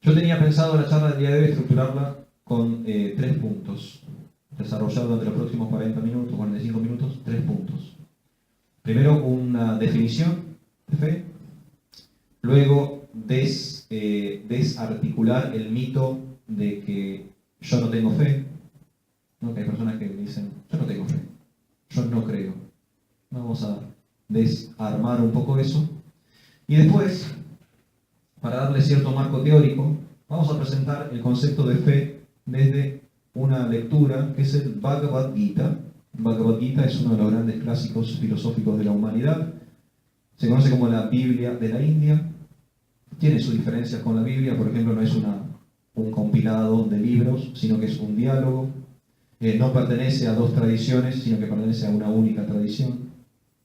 Yo tenía pensado la charla del día de hoy estructurarla con 3 puntos, desarrollar durante los próximos 40 minutos, 45 minutos, 3 puntos. Primero, una definición de fe. Luego, desarticular el mito de que yo no tengo fe. ¿No? Que hay personas que dicen, yo no tengo fe, yo no creo. Vamos a desarmar un poco eso. Y después, para darle cierto marco teórico, vamos a presentar el concepto de fe desde una lectura que es el Bhagavad Gita. Bhagavad Gita es uno de los grandes clásicos filosóficos de la humanidad. Se conoce como la Biblia de la India. Tiene sus diferencias con la Biblia, por ejemplo, no es un compilado de libros, sino que es un diálogo. No pertenece a 2 tradiciones, sino que pertenece a una única tradición.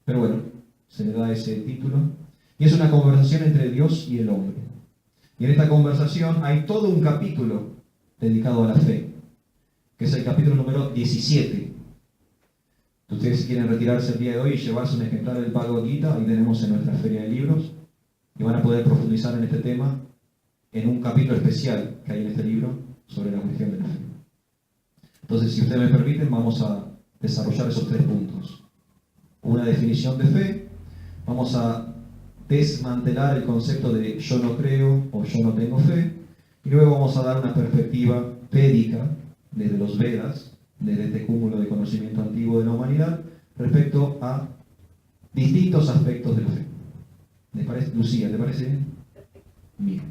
Pero bueno, se le da ese título. Y es una conversación entre Dios y el hombre. Y en esta conversación hay todo un capítulo dedicado a la fe, que es el capítulo número 17. Ustedes, si quieren retirarse el día de hoy y llevarse un ejemplar del Bhagavad Gita, ahí tenemos en nuestra feria de libros, y van a poder profundizar en este tema en un capítulo especial que hay en este libro sobre la cuestión de la fe. Entonces, si ustedes me permiten, vamos a desarrollar esos 3 puntos. Una definición de fe, vamos a desmantelar el concepto de yo no creo o yo no tengo fe, y luego vamos a dar una perspectiva védica desde los Vedas, desde este cúmulo de conocimiento antiguo de la humanidad, respecto a distintos aspectos de la fe. ¿Les parece, Lucía, te parece bien? Bien.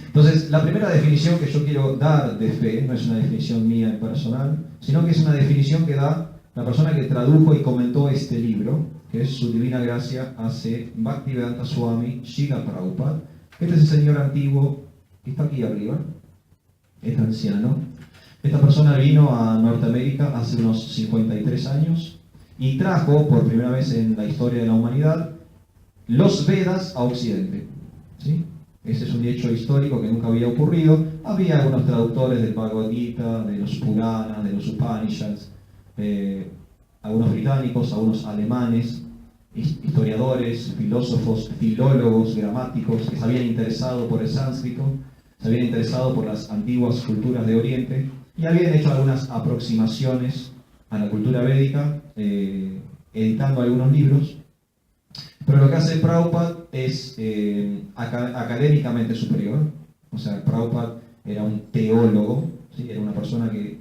Entonces, la primera definición que yo quiero dar de fe no es una definición mía en personal, sino que es una definición que da la persona que tradujo y comentó este libro, que es Su Divina Gracia A.C. Bhaktivedanta Swami Srila Prabhupada. Este es el señor antiguo que está aquí arriba, es anciano. Esta persona vino a Norteamérica hace unos 53 años y trajo por primera vez en la historia de la humanidad los Vedas a Occidente. ¿Sí? Ese es un hecho histórico que nunca había ocurrido. Había algunos traductores del Bhagavad Gita, de los Puranas, de los Upanishads, algunos británicos, algunos alemanes, historiadores, filósofos, filólogos, gramáticos que se habían interesado por el sánscrito, se habían interesado por las antiguas culturas de Oriente y habían hecho algunas aproximaciones a la cultura védica, editando algunos libros. Pero lo que hace Prabhupada es académicamente superior. O sea, Prabhupada era un teólogo, ¿sí? Era una persona que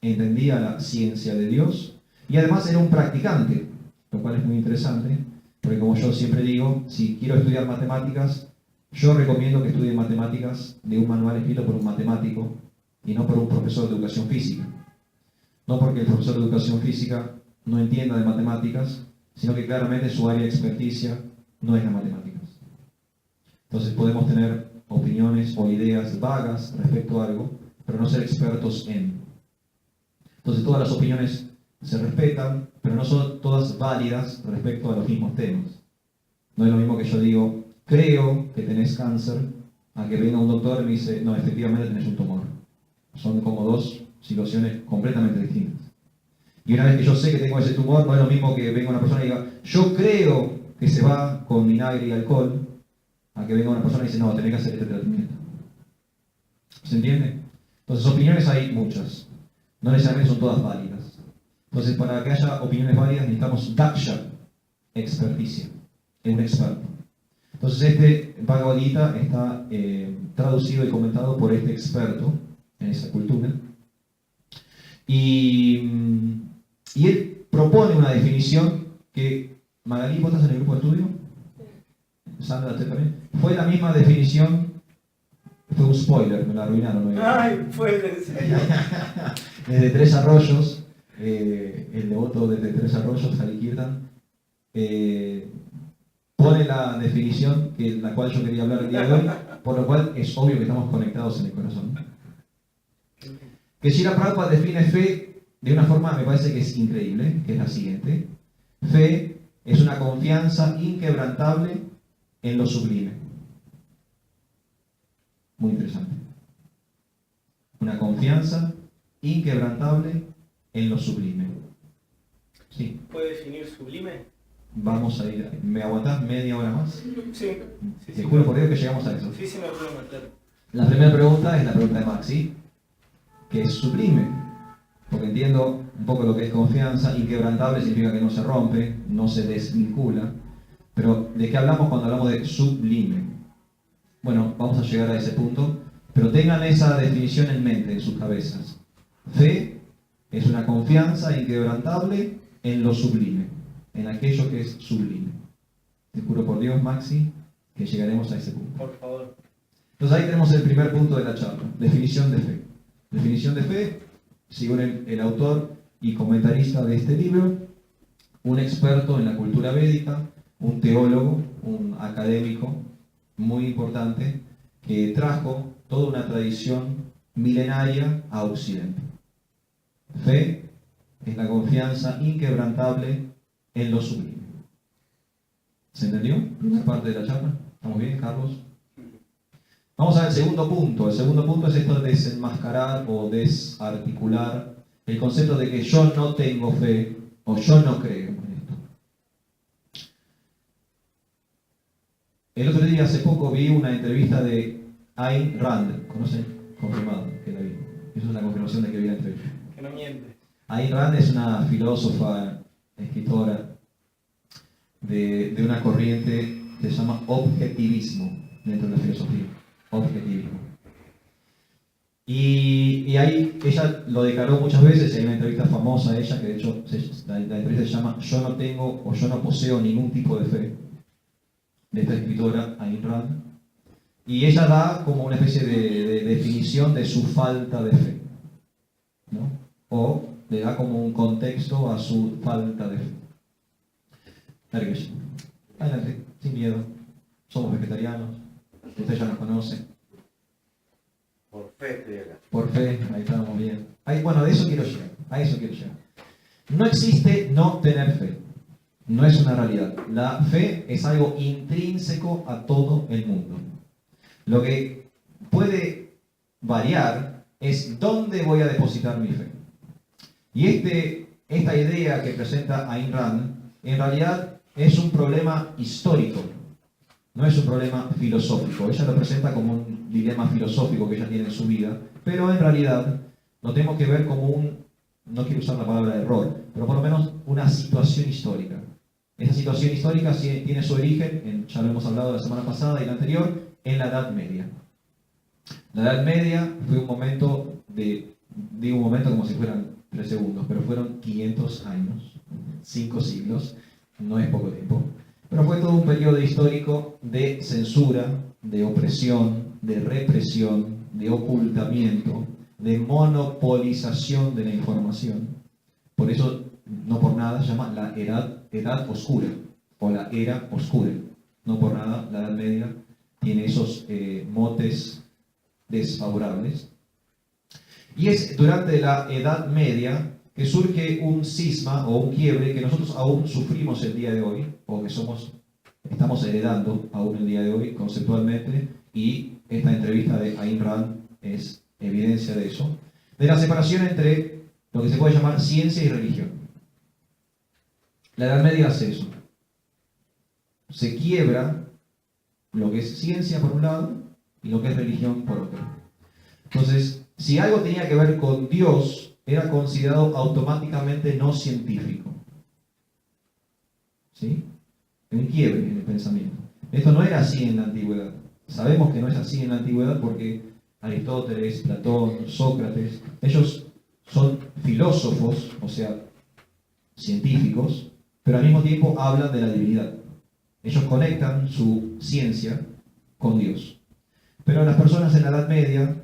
entendía la ciencia de Dios y además era un practicante, lo cual es muy interesante, porque como yo siempre digo, si quiero estudiar matemáticas, yo recomiendo que estudien matemáticas de un manual escrito por un matemático y no por un profesor de educación física. No porque el profesor de educación física no entienda de matemáticas, sino que claramente su área de experticia no es las matemáticas. Entonces podemos tener opiniones o ideas vagas respecto a algo, pero no ser expertos en. Entonces todas las opiniones se respetan, pero no son todas válidas respecto a los mismos temas. No es lo mismo que yo digo, creo que tenés cáncer, a que venga un doctor y me dice, no, efectivamente tenés un tumor. Son como 2 situaciones completamente distintas. Y una vez que yo sé que tengo ese tumor, no es lo mismo que venga una persona y diga, yo creo que se va con vinagre y alcohol, a que venga una persona y dice, no, tenés que hacer este tratamiento. ¿Se entiende? Entonces, opiniones hay muchas. No necesariamente son todas válidas. Entonces, para que haya opiniones válidas necesitamos daksha, experticia, es un experto. Entonces, este Bhagavad Gita está traducido y comentado por este experto en esa cultura. Y él propone una definición que, Magalí, ¿vos estás en el grupo de estudio? Sandra, ¿usted también? Fue la misma definición, fue un spoiler, me la arruinaron. Ay, fue en serio. Desde Tres Arroyos, el devoto desde Tres Arroyos, Hari Kirtan, pone la definición que la cual yo quería hablar el día de hoy, por lo cual es obvio que estamos conectados en el corazón. Que Srila Prabhupada define fe de una forma, me parece que es increíble, que es la siguiente. Fe es una confianza inquebrantable en lo sublime. Muy interesante. Una confianza inquebrantable en lo sublime. Sí. ¿Puede definir sublime? vamos a ir. ¿Me aguantás media hora más? Sí. Te juro por Dios que llegamos a eso. Sí, sí, no hay problema, claro. La primera pregunta es la pregunta de Maxi, que es sublime, porque entiendo un poco lo que es confianza. Inquebrantable significa que no se rompe, no se desvincula. Pero ¿de qué hablamos cuando hablamos de sublime? Bueno, vamos a llegar a ese punto, pero tengan esa definición en mente, en sus cabezas. Fe es una confianza inquebrantable en lo sublime, en aquello que es sublime. Te juro por Dios, Maxi, que llegaremos a ese punto. Por favor. Entonces ahí tenemos el primer punto de la charla, definición de fe. Definición de fe, según el autor y comentarista de este libro, un experto en la cultura védica, un teólogo, un académico muy importante, que trajo toda una tradición milenaria a Occidente. Fe es la confianza inquebrantable en lo sublime. ¿Se entendió? Primera parte de la charla. ¿Estamos bien, Carlos? Vamos al segundo punto. El segundo punto es esto de desenmascarar o desarticular el concepto de que yo no tengo fe o yo no creo en esto. El otro día, hace poco, vi una entrevista de Ayn Rand. ¿Conocen? Confirmado que la vi. Eso es una confirmación de que vi la entrevista. Que no miente. Ayn Rand es una filósofa, escritora de una corriente que se llama objetivismo dentro de la filosofía. Objetivismo. Y ahí ella lo declaró muchas veces, hay una entrevista famosa a ella, que de hecho la entrevista se llama "Yo no tengo o yo no poseo ningún tipo de fe", de esta escritora Ayn Rand. Y ella da como una especie de definición de su falta de fe, ¿no? O le da como un contexto a su falta de fe. Nervios. Adelante, sin miedo. Somos vegetarianos. Usted ya nos conoce. Por fe estoy acá. Por fe, ahí estamos bien. Bueno, de eso quiero llegar. A eso quiero llegar. No existe no tener fe. No es una realidad. La fe es algo intrínseco a todo el mundo. Lo que puede variar es dónde voy a depositar mi fe. Y esta idea que presenta Ayn Rand, en realidad es un problema histórico, no es un problema filosófico. Ella lo presenta como un dilema filosófico que ella tiene en su vida, pero en realidad lo tenemos que ver como no quiero usar la palabra error, pero por lo menos una situación histórica. Esa situación histórica tiene su origen, ya lo hemos hablado la semana pasada y la anterior, en la Edad Media. La Edad Media fue un momento digo un momento como si fueran 3 segundos, pero fueron 500 años, 5 siglos, no es poco tiempo. Pero fue todo un periodo histórico de censura, de opresión, de represión, de ocultamiento, de monopolización de la información. Por eso, no por nada, se llama la edad oscura, o la era oscura. No por nada, la Edad Media tiene esos motes desfavorables. Y es durante la Edad Media que surge un cisma o un quiebre que nosotros aún sufrimos el día de hoy, o que estamos heredando aún el día de hoy conceptualmente, y esta entrevista de Ayn Rand es evidencia de eso, de la separación entre lo que se puede llamar ciencia y religión. La Edad Media hace eso. Se quiebra lo que es ciencia por un lado y lo que es religión por otro. Entonces, si algo tenía que ver con Dios, era considerado automáticamente no científico. ¿Sí? Un quiebre en el pensamiento. Esto no era así en la antigüedad. Sabemos que no es así en la antigüedad porque Aristóteles, Platón, Sócrates, ellos son filósofos, o sea, científicos, pero al mismo tiempo hablan de la divinidad. Ellos conectan su ciencia con Dios. Pero las personas en la Edad Media,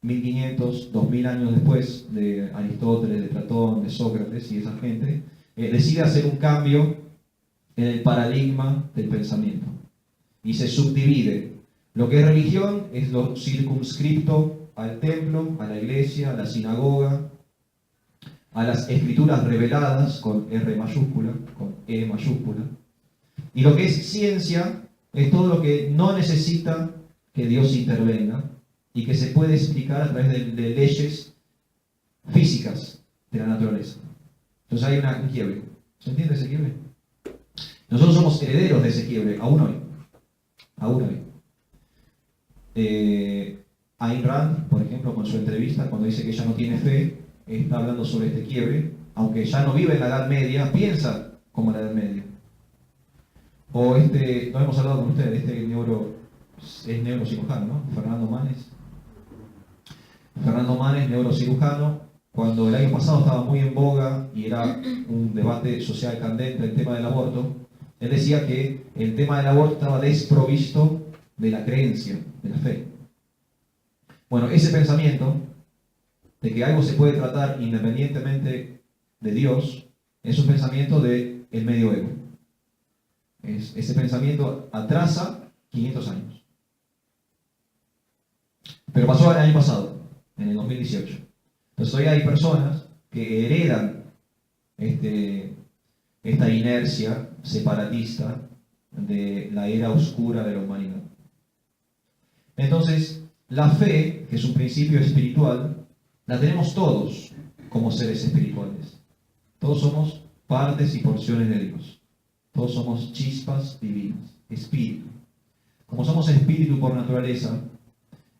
1500, 2000 años después de Aristóteles, de Platón, de Sócrates y esa gente, decide hacer un cambio en el paradigma del pensamiento. Y se subdivide. Lo que es religión es lo circunscripto al templo, a la iglesia, a la sinagoga, a las escrituras reveladas con R mayúscula, con E mayúscula. Y lo que es ciencia es todo lo que no necesita que Dios intervenga y que se puede explicar a través de leyes físicas de la naturaleza. Entonces hay un quiebre. ¿Se entiende ese quiebre? Nosotros somos herederos de ese quiebre, aún hoy. Aún hoy. Ayn Rand, por ejemplo, con su entrevista, cuando dice que ella no tiene fe, está hablando sobre este quiebre, aunque ya no vive en la Edad Media, piensa como la Edad Media. O no hemos hablado con ustedes, es neurocirujano, ¿no? Fernando Manes, neurocirujano, cuando el año pasado estaba muy en boga y era un debate social candente el tema del aborto, él decía que el tema del aborto estaba desprovisto de la creencia, de la fe. Bueno, ese pensamiento de que algo se puede tratar independientemente de Dios es un pensamiento del medioevo. Ese pensamiento atrasa 500 años. Pero pasó el año pasado, en el 2018. Entonces hoy hay personas que heredan esta inercia separatista de la era oscura de la humanidad. Entonces, la fe, que es un principio espiritual, la tenemos todos como seres espirituales. Todos somos partes y porciones de Dios. Todos somos chispas divinas, espíritu. Como somos espíritu por naturaleza,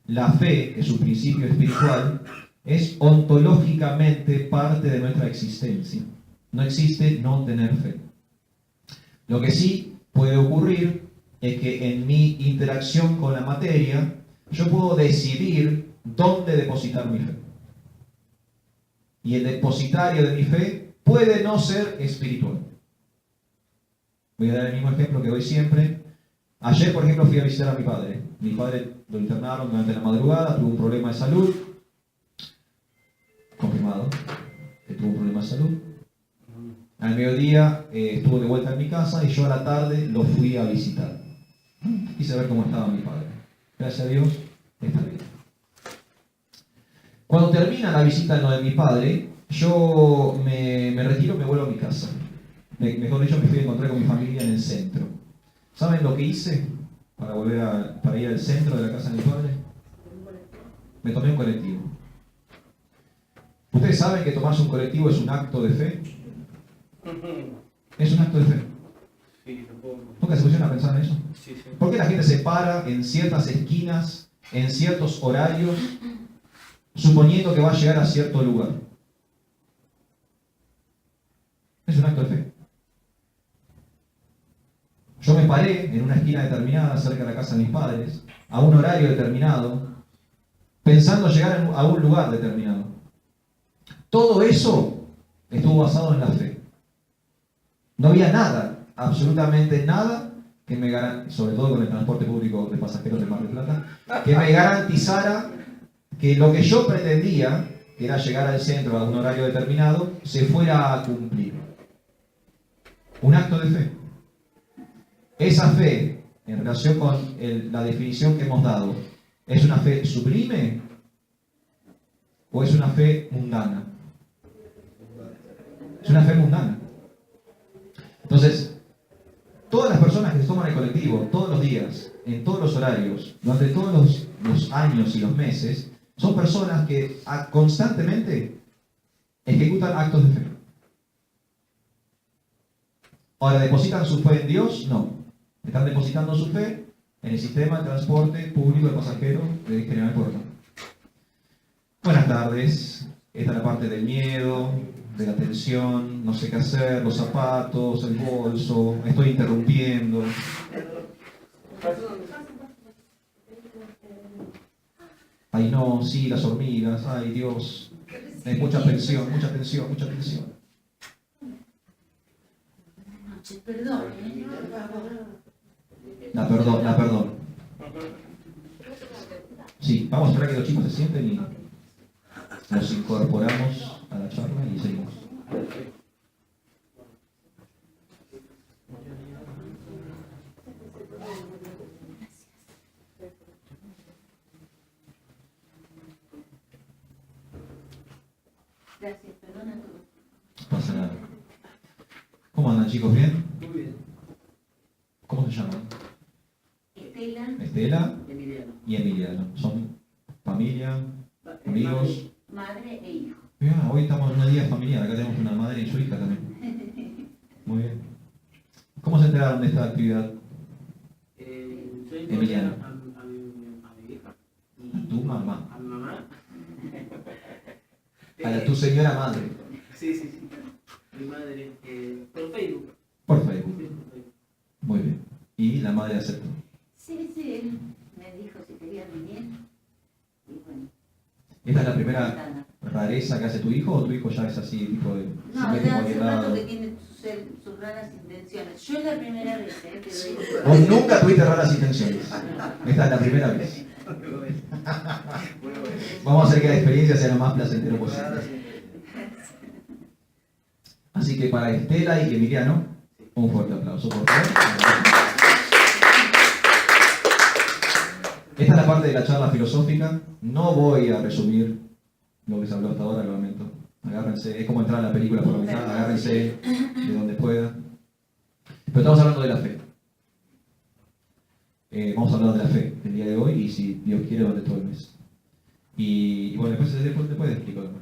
la fe, que es un principio espiritual, es ontológicamente parte de nuestra existencia. No existe no tener fe. Lo que sí puede ocurrir es que en mi interacción con la materia, yo puedo decidir dónde depositar mi fe. Y el depositario de mi fe puede no ser espiritual. Voy a dar el mismo ejemplo que doy siempre. Ayer, por ejemplo, fui a visitar a mi padre. Mi padre lo internaron durante la madrugada, tuvo un problema de salud. Confirmado que tuvo un problema de salud. Al mediodía estuvo de vuelta en mi casa y yo a la tarde lo fui a visitar. Quise ver cómo estaba mi padre. Gracias a Dios, está bien. Cuando termina la visita en lo de mi padre, yo me retiro, me vuelvo a mi casa. Mejor dicho, me fui a encontrar con mi familia en el centro. ¿Saben lo que hice para ir al centro de la casa de mi padre? Me tomé un colectivo. ¿Ustedes saben que tomarse un colectivo es un acto de fe? Es un acto de fe. ¿Nunca se pusieron a pensar en eso? ¿Por qué la gente se para en ciertas esquinas, en ciertos horarios, suponiendo que va a llegar a cierto lugar? Es un acto de fe. Yo me paré en una esquina determinada, cerca de la casa de mis padres, a un horario determinado, pensando llegar a un lugar determinado. Todo eso estuvo basado en la fe. No había nada, absolutamente nada, que me garantizara, sobre todo con el transporte público de pasajeros de Mar del Plata, que me garantizara que lo que yo pretendía, que era llegar al centro a un horario determinado, se fuera a cumplir. Un acto de fe. Esa fe, en relación con la definición que hemos dado, ¿es una fe sublime o es una fe mundana? Es una fe mundana. Entonces, todas las personas que se toman el colectivo todos los días, en todos los horarios, durante todos los años y los meses, son personas que constantemente ejecutan actos de fe. Ahora, ¿depositan su fe en Dios? No. Están depositando su fe en el sistema de transporte público de pasajeros de General Puerto. Buenas tardes. Esta es la parte del miedo, de la tensión, no sé qué hacer, los zapatos, el bolso, estoy interrumpiendo. Ay no, sí, las hormigas, ay Dios. Hay mucha tensión, mucha tensión, mucha tensión. Perdón. La perdón. Sí, vamos a esperar que los chicos se sienten y nos incorporamos a la charla y seguimos. Gracias, perdona todo. No pasa nada. ¿Cómo andan, chicos? ¿Bien? Muy bien. ¿Cómo se llaman? Estela, Emiliano. Y Emiliano. ¿Son familia, amigos? madre e hijo. Hoy estamos en un día familiar. Acá tenemos una madre y su hija también. Muy bien. ¿Cómo se enteraron de esta actividad? Yo Emiliano. a mi hija. A tu mamá. A mi mamá. A tu señora madre. Sí. Mi madre. Por Facebook. Por Facebook. Sí, por Facebook. Muy bien. Y la madre aceptó. Sí, él me dijo si quería venir. Y bueno. ¿Esta es la primera rareza que hace tu hijo o tu hijo ya es así, tipo de... se No, mete en ya hace cualquier rato lado? que tiene sus raras intenciones. Yo es la primera vez que doy. Vos nunca tuviste raras intenciones. Esta es la primera vez. Vamos a hacer que la experiencia sea lo más placentero posible. Así que para Estela y Emiliano, un fuerte aplauso, por favor. Esta es la parte de la charla filosófica. No voy a resumir lo que se habló hasta ahora, lo lamento. Agárrense, es como entrar a la película por la mitad, agárrense de donde puedan. Pero estamos hablando de la fe. Vamos a hablar de la fe el día de hoy y si Dios quiere durante todo el mes. Y bueno, después explico lo más.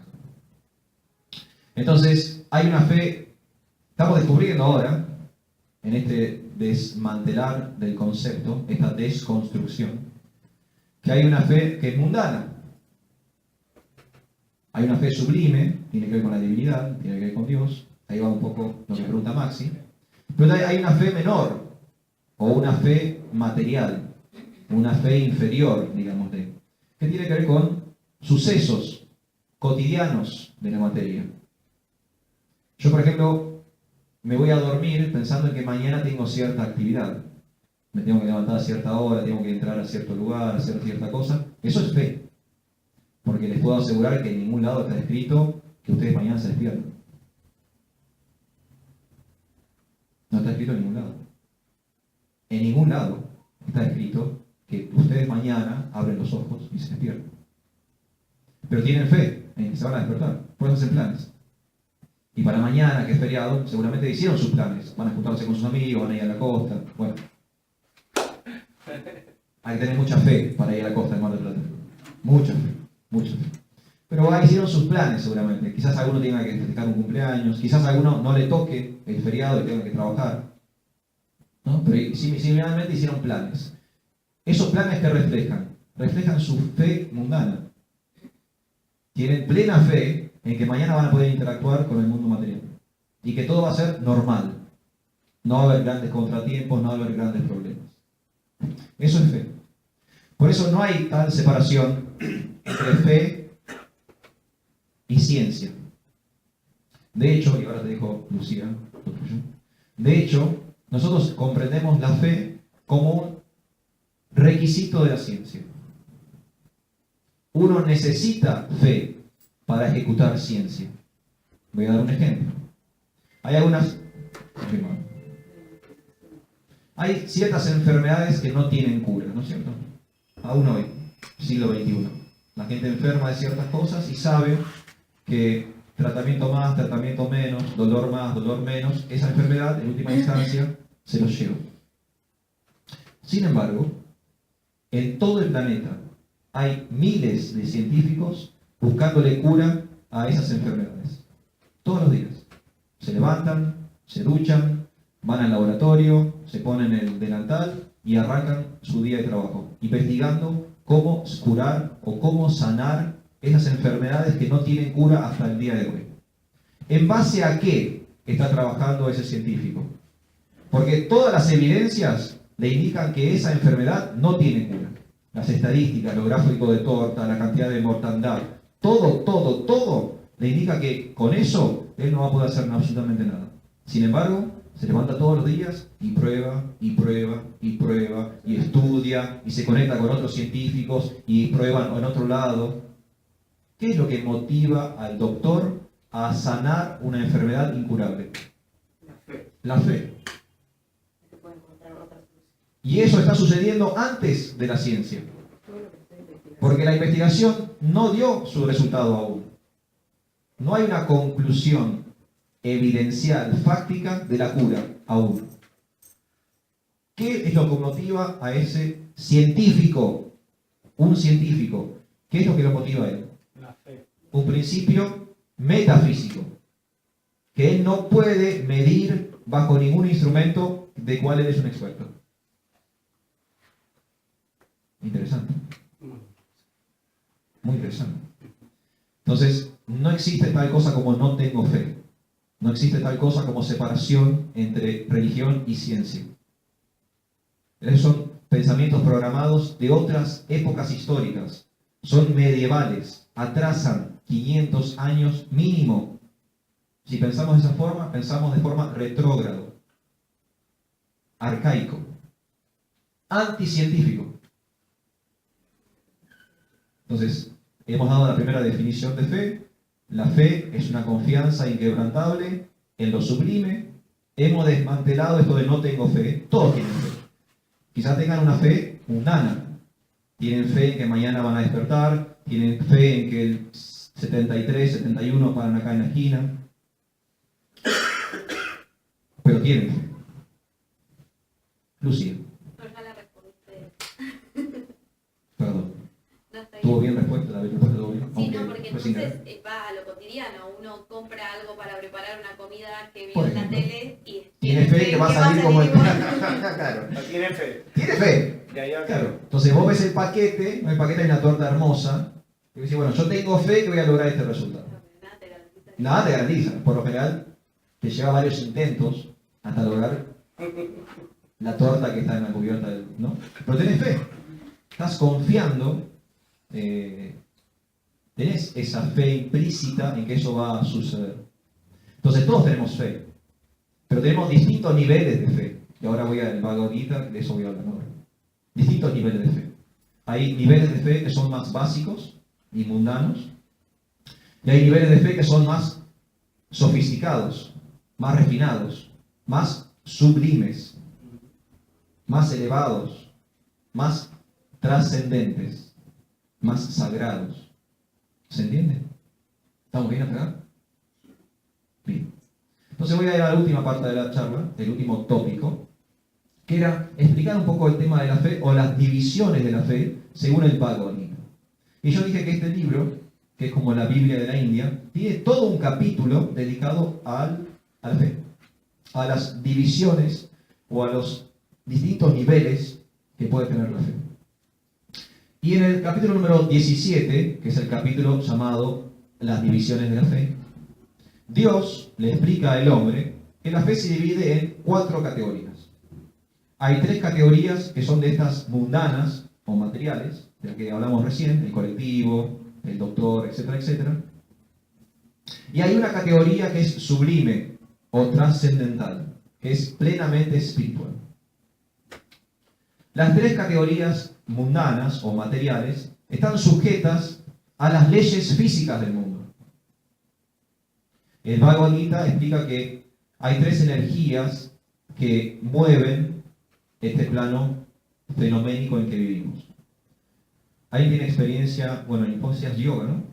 Entonces, hay una fe, estamos descubriendo ahora, en este desmantelar del concepto, esta desconstrucción, que hay una fe que es mundana. Hay una fe sublime, tiene que ver con la divinidad, tiene que ver con Dios. Ahí va un poco lo que pregunta Maxi. Pero hay una fe menor, o una fe material, una fe inferior, digámosle, que tiene que ver con sucesos cotidianos de la materia. Yo, por ejemplo, me voy a dormir pensando en que mañana tengo cierta actividad. Me tengo que levantar a cierta hora, tengo que entrar a cierto lugar, hacer cierta cosa. Eso es fe. Porque les puedo asegurar que en ningún lado está escrito que ustedes mañana se despierten. No está escrito en ningún lado. En ningún lado está escrito que ustedes mañana abren los ojos y se despiertan. Pero tienen fe en que se van a despertar. Por eso hacen planes. Y para mañana, que es feriado, seguramente hicieron sus planes. Van a juntarse con sus amigos, van a ir a la costa. Bueno. Hay que tener mucha fe para ir a la costa de Mar del Plata. Mucha fe. Mucha fe. Pero ahí hicieron sus planes seguramente. Quizás alguno tenga que festejar un cumpleaños. Quizás a alguno no le toque el feriado y tenga que trabajar. ¿No? Pero similarmente hicieron planes. ¿Esos planes que reflejan? Reflejan su fe mundana. Tienen plena fe en que mañana van a poder interactuar con el mundo material. Y que todo va a ser normal. No va a haber grandes contratiempos, no va a haber grandes problemas. Eso es fe. Por eso no hay tal separación entre fe y ciencia. De hecho, y ahora te dijo Lucía, de hecho, nosotros comprendemos la fe como un requisito de la ciencia. Uno necesita fe para ejecutar ciencia. Voy a dar un ejemplo. Hay ciertas enfermedades que no tienen cura, ¿no es cierto? Aún hoy, siglo XXI. La gente enferma de ciertas cosas y sabe que tratamiento más, tratamiento menos, dolor más, dolor menos, esa enfermedad en última instancia se los lleva. Sin embargo, en todo el planeta hay miles de científicos buscándole cura a esas enfermedades. Todos los días. Se levantan, se duchan, van al laboratorio, se ponen el delantal y arrancan su día de trabajo, investigando cómo curar o cómo sanar esas enfermedades que no tienen cura hasta el día de hoy. ¿En base a qué está trabajando ese científico? Porque todas las evidencias le indican que esa enfermedad no tiene cura. Las estadísticas, los gráficos de torta, la cantidad de mortandad, todo le indica que con eso él no va a poder hacer absolutamente nada. Sin embargo, se levanta todos los días y prueba, y estudia, y se conecta con otros científicos y prueban en otro lado. ¿Qué es lo que motiva al doctor a sanar una enfermedad incurable? La fe. Y eso está sucediendo antes de la ciencia. Porque la investigación no dio su resultado aún. No hay una conclusión evidencial, fáctica de la cura aún. ¿Qué es lo que motiva a ese científico? Un científico. ¿Qué es lo que lo motiva a él? La fe. Un principio metafísico. Que él no puede medir bajo ningún instrumento de cual eres un experto. Interesante. Muy interesante. Entonces, no existe tal cosa como no tengo fe. No existe tal cosa como separación entre religión y ciencia. Esos son pensamientos programados de otras épocas históricas. Son medievales. Atrasan 500 años mínimo. Si pensamos de esa forma, pensamos de forma retrógrado, arcaico, anticientífico. Entonces, hemos dado la primera definición de fe. La fe es una confianza inquebrantable en lo sublime. Hemos desmantelado esto de no tengo fe. Todos tienen fe. Quizás tengan una fe mundana. Tienen fe en que mañana van a despertar. Tienen fe en que el 73, 71 paran acá en la esquina. Pero tienen fe. Lucía. Pero ya la respondiste. Perdón. No está ¿Tuvo bien. bien respuesta? ¿La respuesta estuvo bien? Sí, Aunque no, porque fue sin entonces querer. va a lo cotidiano. Uno compra algo para preparar una comida que vio Por en la ejemplo. tele y Tiene fe que va a salir como el... igual. Claro. No tiene fe. Tiene fe. De ahí a Claro. Entonces vos ves el paquete, en el paquete hay una torta hermosa, y decís, bueno, yo tengo fe que voy a lograr este resultado. Nada te garantiza. Nada te garantiza. Por lo general, te lleva varios intentos hasta lograr la torta que está en la cubierta del... ¿no? Pero tenés fe. Estás confiando, tenés esa fe implícita en que eso va a suceder. Entonces todos tenemos fe, pero tenemos distintos niveles de fe. Y ahora voy al Bhagavad Gita, de eso voy a hablar ahora. Distintos niveles de fe. Hay niveles de fe que son más básicos y mundanos, y hay niveles de fe que son más sofisticados, más refinados, más sublimes, más elevados, más trascendentes, más sagrados. ¿Se entiende? ¿Estamos bien acá? Bien. Entonces voy a ir a la última parte de la charla, el último tópico, que era explicar un poco el tema de la fe o las divisiones de la fe según el Bhagavad Gita. Y yo dije que este libro, que es como la Biblia de la India, tiene todo un capítulo dedicado a la fe, a las divisiones o a los distintos niveles que puede tener la fe. Y en el capítulo número 17, que es el capítulo llamado Las divisiones de la fe, Dios le explica al hombre que la fe se divide en 4 categorías. Hay 3 categorías que son de estas mundanas o materiales, de las que hablamos recién, el colectivo, el doctor, etcétera, etcétera. Y hay una categoría que es sublime o trascendental, que es plenamente espiritual. Las 3 categorías mundanas o materiales están sujetas a las leyes físicas del mundo. El Bhagavad Gita explica que hay 3 energías que mueven este plano fenoménico en que vivimos. ¿Alguien tiene experiencia, bueno, en Hipótesis Yoga, ¿no?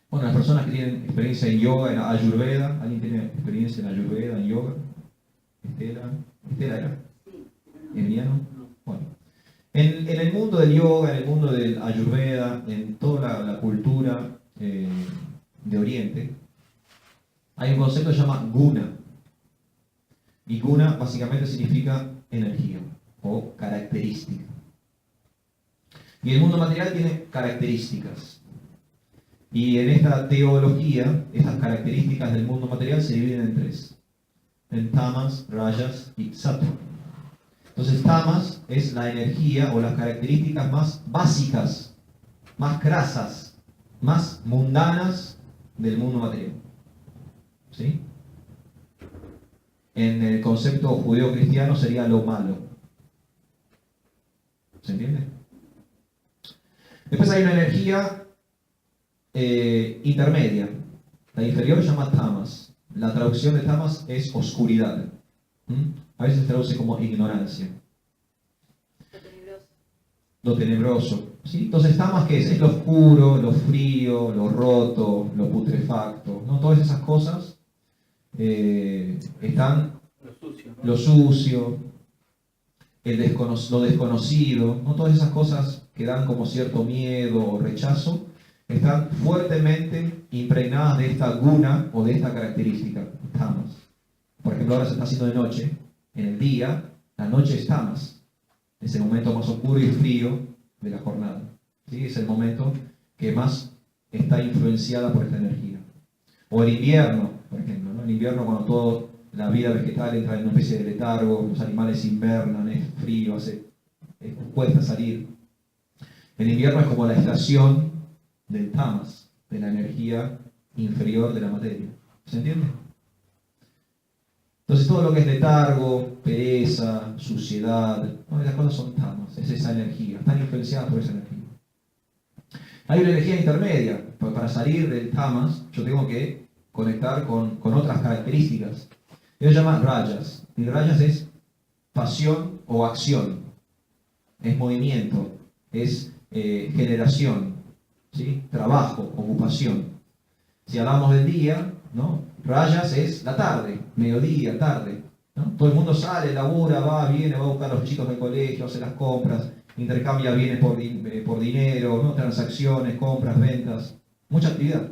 Bueno, las personas que tienen experiencia en yoga, en Ayurveda, ¿alguien tiene experiencia en Ayurveda, en yoga? Estela era. Emiliano. Bueno, en el mundo del yoga, en el mundo del Ayurveda, en toda la cultura de Oriente, hay un concepto que se llama guna. Y guna básicamente significa energía o característica. Y el mundo material tiene características. Y en esta teología, estas características del mundo material se dividen en 3. En tamas, rajas y sattva. Entonces tamas es la energía o las características más básicas, más crasas, más mundanas del mundo material. ¿Sí? En el concepto judeo-cristiano sería lo malo. ¿Se entiende? Después hay una energía intermedia. La inferior se llama tamas. La traducción de tamas es oscuridad. A veces se traduce como ignorancia. Lo tenebroso. ¿Sí? Entonces tamas, ¿qué es? Es lo oscuro, lo frío, lo roto, lo putrefacto. ¿No? Todas esas cosas están lo sucio, lo desconocido, ¿no? Todas esas cosas que dan como cierto miedo o rechazo, están fuertemente impregnadas de esta guna o de esta característica, tamas. Por ejemplo, ahora se está haciendo de noche. En el día, la noche es tamas. Es el momento más oscuro y frío de la jornada. ¿Sí? Es el momento que más está influenciada por esta energía. O el invierno, por ejemplo, ¿no? El invierno, cuando toda la vida vegetal entra en una especie de letargo, los animales invernan, es frío, cuesta salir. El invierno es como la estación del tamas, de la energía inferior de la materia. ¿Se entiende? Entonces todo lo que es letargo, pereza, suciedad, ¿no? Esas cosas son tamas, es esa energía, están influenciadas por esa energía. Hay una energía intermedia, porque para salir del tamas yo tengo que conectar con otras características. Ellos llaman rayas, y rayas es pasión o acción, es movimiento, es generación, ¿sí? Trabajo, ocupación. Si hablamos del día, ¿no? Rayas es la tarde, mediodía, tarde, ¿no? Todo el mundo sale, labura, va, viene, va a buscar a los chicos del colegio, hace las compras, intercambia bienes por dinero, ¿no? Transacciones, compras, ventas, mucha actividad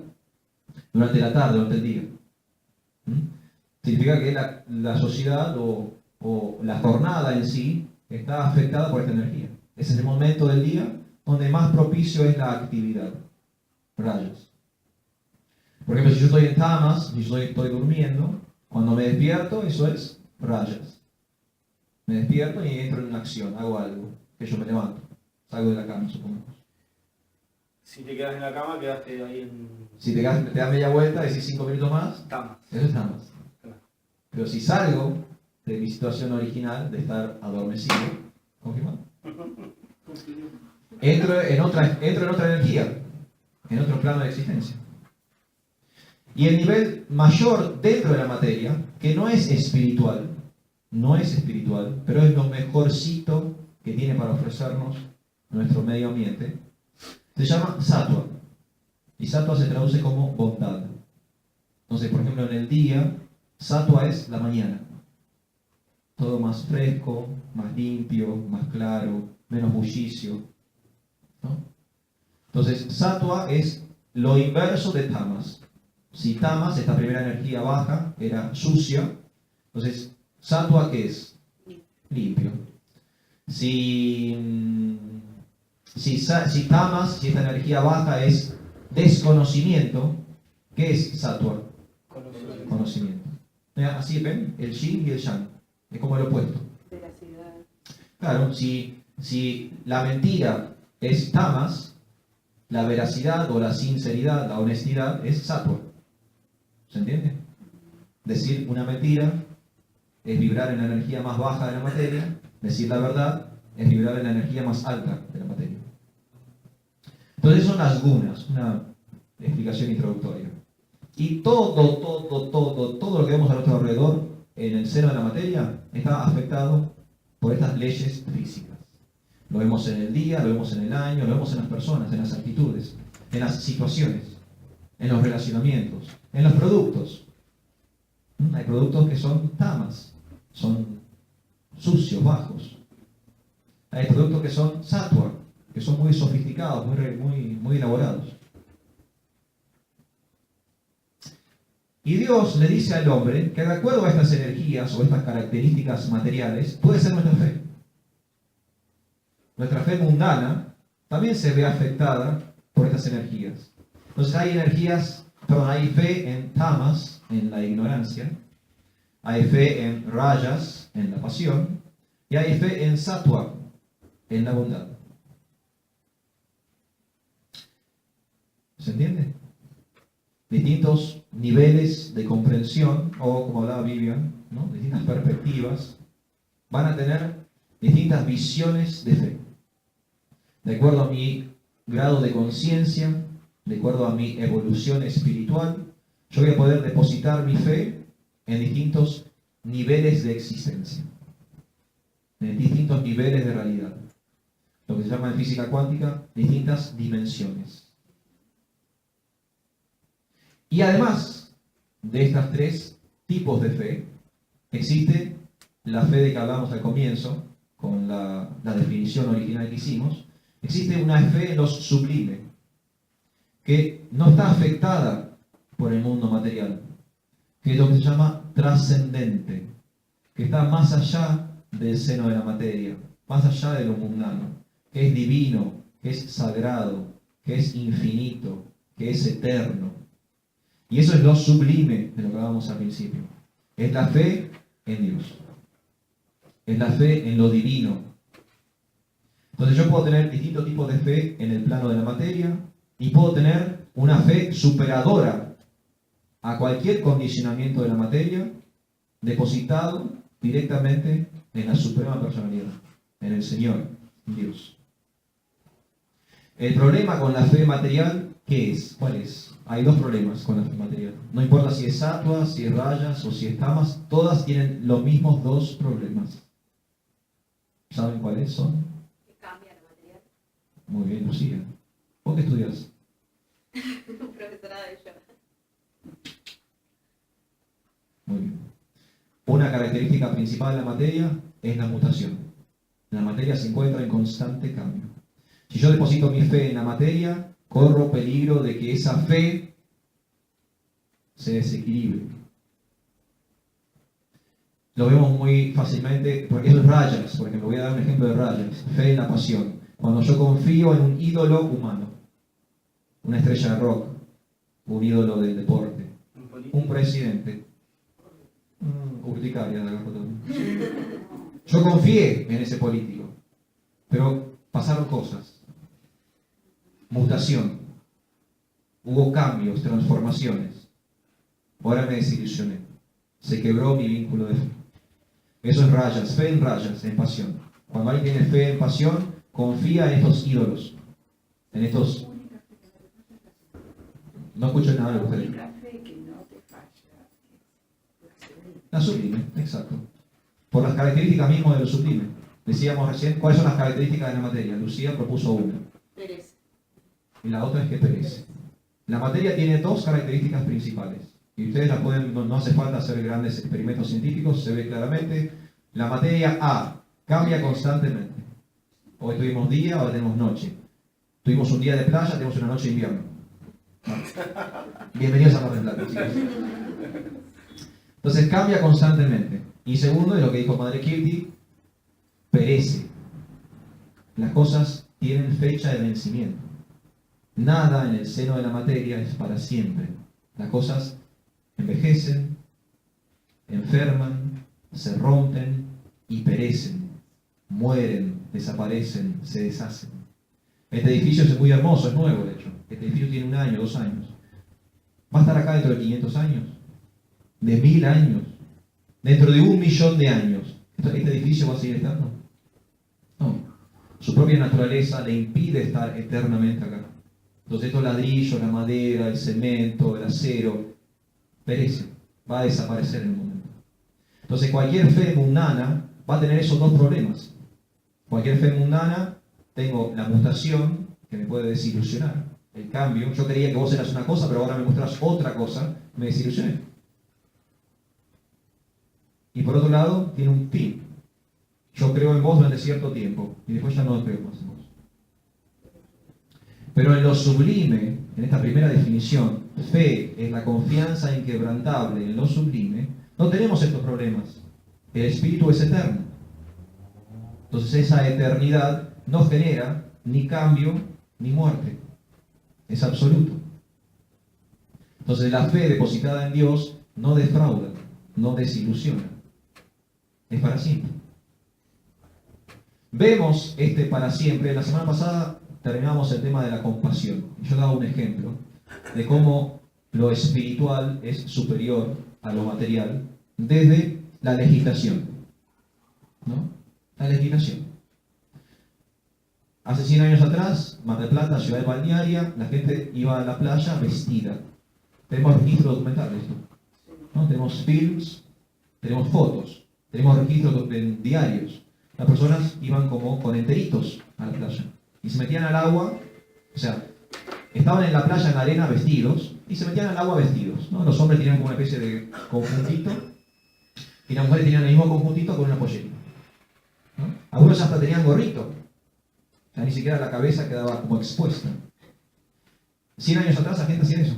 durante la tarde, durante el día. Significa que la sociedad o la jornada en sí está afectada por esta energía. Ese es el momento del día donde más propicio es la actividad. Rayas. Por ejemplo, si yo estoy en tamas, si yo estoy durmiendo, cuando me despierto, eso es rayas. Me despierto y entro en una acción, hago algo, que yo me levanto, salgo de la cama, supongamos. Si te quedas en la cama, quedaste ahí en Si te das media vuelta, decís 5 minutos más, tamas. eso es tamas. Claro. Pero si salgo de mi situación original de estar adormecido, ¿confirmado? Entro en otra energía, en otro plano de existencia. Y el nivel mayor dentro de la materia, que no es espiritual, pero es lo mejorcito que tiene para ofrecernos nuestro medio ambiente, se llama sattva. Y sattva se traduce como bondad. Entonces, por ejemplo, en el día, sattva es la mañana. Todo más fresco, más limpio, más claro, menos bullicio, ¿no? Entonces, sattva es lo inverso de tamas. Si tamas, esta primera energía baja, era sucia, entonces, sattva, ¿qué es? Limpio. Si tamas, si esta energía baja es desconocimiento, ¿qué es sattva? Conocimiento. Así ven, el yin y el yang, es como el opuesto. Veracidad. Claro, si la mentira es tamas, la veracidad o la sinceridad, la honestidad es sattva. ¿Se entiende? Decir una mentira es vibrar en la energía más baja de la materia, decir la verdad es vibrar en la energía más alta de la materia. Entonces son las gunas, una explicación introductoria. Y todo lo que vemos a nuestro alrededor en el seno de la materia está afectado por estas leyes físicas. Lo vemos en el día, lo vemos en el año, lo vemos en las personas, en las actitudes, en las situaciones, en los relacionamientos, en los productos. Hay productos que son tamas, son sucios, bajos. Hay productos que son sattva, que son muy sofisticados, muy elaborados. Y Dios le dice al hombre que de acuerdo a estas energías o estas características materiales puede ser nuestra fe. Nuestra fe mundana también se ve afectada por estas energías. Entonces hay fe en tamas, en la ignorancia, hay fe en rayas, en la pasión, y hay fe en sattva, en la bondad. ¿Se entiende? Distintos niveles de comprensión, o como hablaba Vivian, ¿no? Distintas perspectivas, van a tener distintas visiones de fe. De acuerdo a mi grado de conciencia, de acuerdo a mi evolución espiritual, yo voy a poder depositar mi fe en distintos niveles de existencia, en distintos niveles de realidad. Lo que se llama en física cuántica, distintas dimensiones. Y además de estos tres tipos de fe, existe la fe de que hablamos al comienzo, con la definición original que hicimos. Existe una fe en lo sublime, que no está afectada por el mundo material, que es lo que se llama trascendente, que está más allá del seno de la materia, más allá de lo mundano, que es divino, que es sagrado, que es infinito, que es eterno. Y eso es lo sublime de lo que hablábamos al principio. Es la fe en Dios. Es la fe en lo divino. Entonces yo puedo tener distintos tipos de fe en el plano de la materia y puedo tener una fe superadora a cualquier condicionamiento de la materia depositado directamente en la suprema personalidad, en el Señor, Dios. El problema con la fe material, ¿qué es? ¿Cuál es? Hay dos problemas con la fe material. No importa si es sattva, si es rayas o si es tamas, todas tienen los mismos dos problemas. ¿Saben cuáles son? Que cambia la material. Muy bien, Lucía. ¿Vos qué estudias? Profesora de yoga. Muy bien. Una característica principal de la materia es la mutación. La materia se encuentra en constante cambio. Si yo deposito mi fe en la materia, corro peligro de que esa fe se desequilibre. Lo vemos muy fácilmente, porque eso es rayas, por ejemplo, voy a dar un ejemplo de rayas, fe en la pasión. Cuando yo confío en un ídolo humano, una estrella de rock, un ídolo del deporte, un presidente, urticaria de la yo confié en ese político, pero pasaron cosas, mutación, hubo cambios, transformaciones, ahora me desilusioné, se quebró mi vínculo de fe. Eso es rayas, fe en pasión. Cuando alguien tiene fe en pasión, confía en estos ídolos, en estos... No escucho nada de La ustedes. única fe que no te falla es La sublime, exacto. Por las características mismas de lo sublime. Decíamos recién, ¿cuáles son las características de la materia? Lucía propuso una. Pereza. Y la otra es que perece. La materia tiene dos características principales. Y ustedes la pueden, no hace falta hacer grandes experimentos científicos, se ve claramente. La materia A cambia constantemente. Hoy tuvimos día, ahora tenemos noche. Tuvimos un día de playa, tenemos una noche de invierno. Bienvenidos a Mar del Plata, chicos. Entonces cambia constantemente. Y segundo, es lo que dijo Madre Kirti, perece. Las cosas tienen fecha de vencimiento. Nada en el seno de la materia es para siempre. Las cosas envejecen, enferman, se rompen y perecen. Mueren, desaparecen, se deshacen. Este edificio es muy hermoso, es nuevo de hecho. Este edificio tiene 1 año, 2 años. ¿Va a estar acá dentro de 500 años? ¿De 1000 años? ¿Dentro de 1.000.000 de años? ¿Este edificio va a seguir estando? No. Su propia naturaleza le impide estar eternamente acá. Entonces estos ladrillos, la madera, el cemento, el acero, perece. Va a desaparecer en un momento. Entonces cualquier fe mundana va a tener esos dos problemas. Cualquier fe mundana, tengo la mutación que me puede desilusionar. El cambio, yo creía que vos eras una cosa, pero ahora me mostrás otra cosa, me desilusioné. Y por otro lado, tiene un fin. Yo creo en vos durante cierto tiempo, y después ya no creo más en vos. Pero en lo sublime, en esta primera definición, fe es la confianza inquebrantable en lo sublime, no tenemos estos problemas. El espíritu es eterno. Entonces esa eternidad no genera ni cambio ni muerte. Es absoluto. Entonces la fe depositada en Dios no defrauda, no desilusiona. Es para siempre. Vemos este para siempre. La semana pasada terminamos el tema de la compasión. Yo daba un ejemplo de cómo lo espiritual es superior a lo material desde la legislación. ¿No? La legislación. Hace 100 años atrás, Mar del Plata, ciudad balnearia, la gente iba a la playa vestida. Tenemos registro documental de esto. ¿No? Tenemos films, tenemos fotos, tenemos registros en diarios. Las personas iban como con enteritos a la playa y se metían al agua, o sea, estaban en la playa en la arena vestidos y se metían al agua vestidos, ¿no? Los hombres tenían como una especie de conjuntito y las mujeres tenían el mismo conjuntito con una pollera, ¿no? Algunos hasta tenían gorrito, o sea, ni siquiera la cabeza quedaba como expuesta. 100 años atrás la gente hacía eso,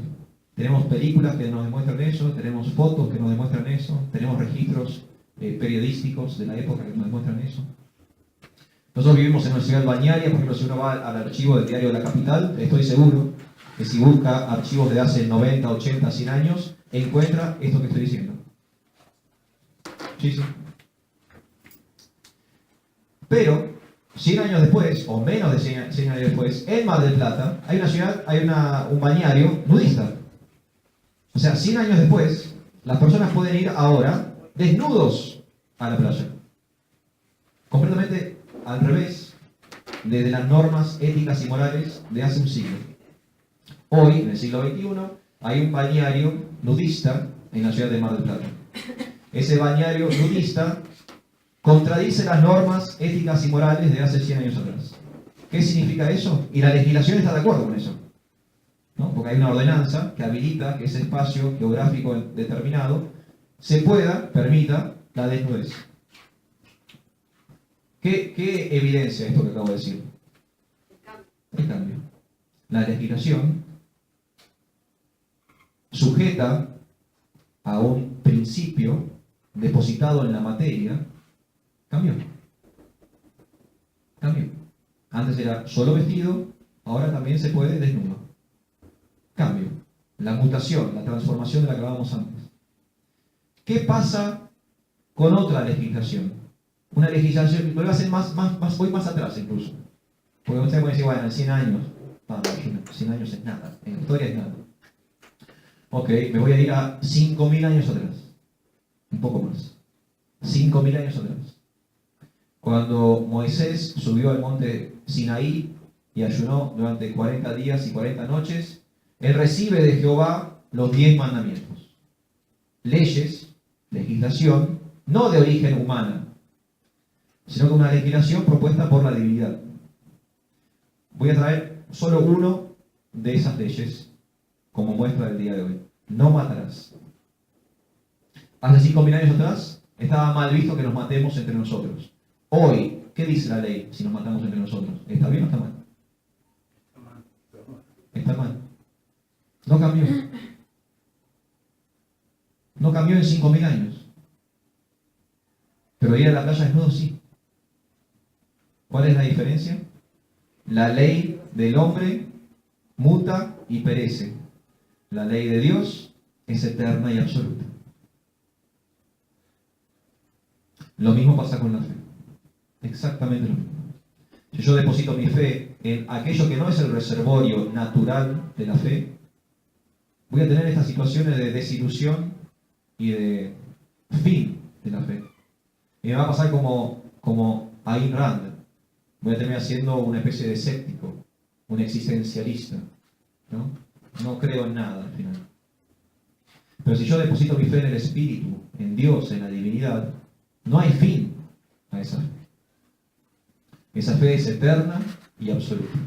Tenemos películas que nos demuestran eso, tenemos fotos que nos demuestran eso, tenemos registros periodísticos de la época que nos demuestran eso. Nosotros vivimos en una ciudad balnearia, por ejemplo, si uno va al archivo del Diario de la Capital, estoy seguro que si busca archivos de hace 90, 80, 100 años, encuentra esto que estoy diciendo. Sí, sí. Pero, 100 años después, o menos de 100 años después, en Mar del Plata, hay una ciudad, hay un balneario nudista. O sea, 100 años después, las personas pueden ir ahora desnudos a la playa. Completamente al revés de las normas éticas y morales de hace un siglo. Hoy, en el siglo XXI, hay un balneario nudista en la ciudad de Mar del Plata. Ese balneario nudista contradice las normas éticas y morales de hace 100 años atrás. ¿Qué significa eso? Y la legislación está de acuerdo con eso, ¿no? Porque hay una ordenanza que habilita que ese espacio geográfico determinado permita la desnudez. ¿Qué evidencia esto que acabo de decir? El cambio. La legislación sujeta a un principio depositado en la materia, cambió. Antes era solo vestido, ahora también se puede desnudo. Cambio. La mutación, la transformación de la que hablábamos antes. ¿Qué pasa con otra legislación? Una legislación, lo voy a hacer voy más atrás incluso. Porque usted puede decir, bueno, en 100 años, 100 años es nada, en la historia es nada. Ok, me voy a ir a 5.000 años atrás. Un poco más. 5.000 años atrás. Cuando Moisés subió al monte Sinaí y ayunó durante 40 días y 40 noches, él recibe de Jehová los 10 mandamientos. Leyes, legislación, no de origen humana, sino que una legislación propuesta por la divinidad. Voy a traer solo uno de esas leyes como muestra del día de hoy. No matarás. Hace 5.000 años atrás estaba mal visto que nos matemos entre nosotros. Hoy, ¿qué dice la ley si nos matamos entre nosotros? ¿Está bien o está mal? Está mal. No cambió. No cambió en 5.000 años. Pero ir a la playa desnudo sí. ¿Cuál es la diferencia? La ley del hombre muta y perece. La ley de Dios es eterna y absoluta. Lo mismo pasa con la fe. Exactamente lo mismo. Si yo deposito mi fe en aquello que no es el reservorio natural de la fe, voy a tener estas situaciones de desilusión y de fin de la fe. Y me va a pasar como Ayn Rand. Voy a terminar siendo una especie de escéptico, un existencialista, ¿no? No creo en nada al final. Pero si yo deposito mi fe en el Espíritu, en Dios, en la divinidad, no hay fin a esa fe. Esa fe es eterna y absoluta.